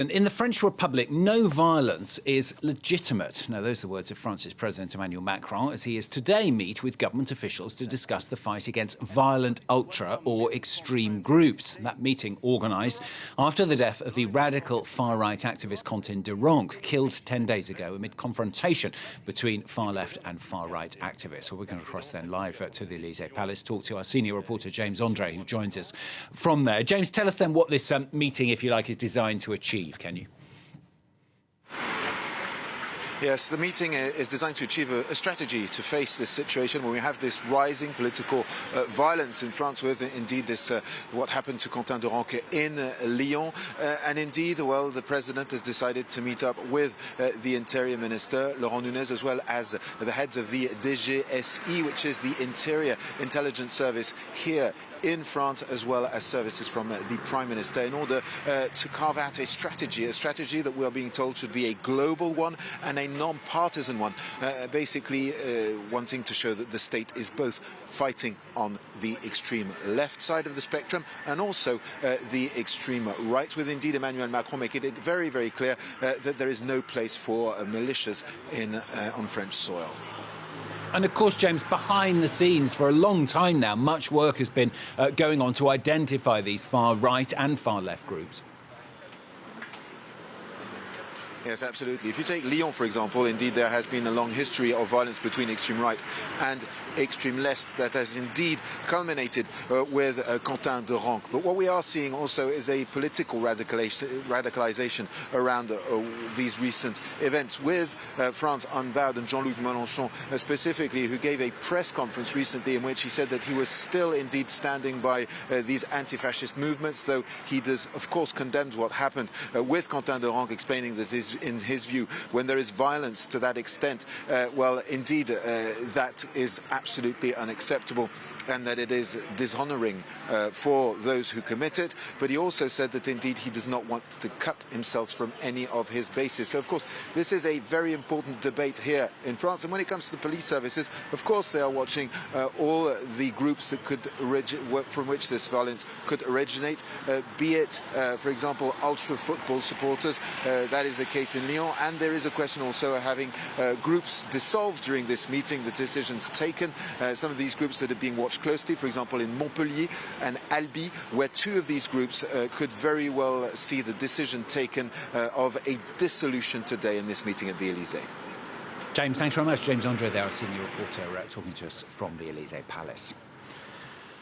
And in the French Republic, no violence is legitimate. Now, those are the words of France's President Emmanuel Macron as he is today meet with government officials to discuss the fight against violent ultra or extreme groups. That meeting organised after the death of the radical far-right activist Quentin Deranque, killed 10 days ago amid confrontation between far-left and far-right activists. Well, we're going to cross then live to the Élysée Palace, talk to our senior reporter James Andre, who joins us from there. James, tell us then what this meeting, if you like, is designed to achieve. Can you? Yes, the meeting is designed to achieve a strategy to face this situation where we have this rising political violence in France with indeed this what happened to Quentin Deranque in Lyon. And indeed, well, the president has decided to meet up with the Interior Minister, Laurent Nunez, as well as the heads of the DGSI, which is the Interior Intelligence Service here in France, as well as services from the Prime Minister, in order to carve out a strategy that we are being told should be a global one and a non-partisan one, basically wanting to show that the state is both fighting on the extreme left side of the spectrum and also the extreme right, with indeed Emmanuel Macron making it very, very clear that there is no place for militias on French soil. And of course, James, behind the scenes for a long time now, much work has been going on to identify these far-right and far-left groups. Yes, absolutely. If you take Lyon, for example, indeed there has been a long history of violence between extreme right and extreme left that has indeed culminated with Quentin Deranque. But what we are seeing also is a political radicalization around these recent events, with France Unbowed and Jean-Luc Mélenchon specifically, who gave a press conference recently in which he said that he was still indeed standing by these anti-fascist movements, though he does, of course, condemns what happened with Quentin Deranque, explaining that in his view, when there is violence to that extent, well, indeed, that is absolutely unacceptable and that it is dishonoring for those who commit it. But he also said that indeed he does not want to cut himself from any of his bases. So, of course, this is a very important debate here in France. And when it comes to the police services, of course, they are watching all the groups that could from which this violence could originate, be it, for example, ultra football supporters. That is the case in Lyon, and there is a question also of having groups dissolved during this meeting, the decisions taken. Some of these groups that are being watched closely, for example, in Montpellier and Albi, where two of these groups could very well see the decision taken of a dissolution today in this meeting at the Élysée. James, thanks very much. James Andre there, our senior reporter, talking to us from the Élysée Palace.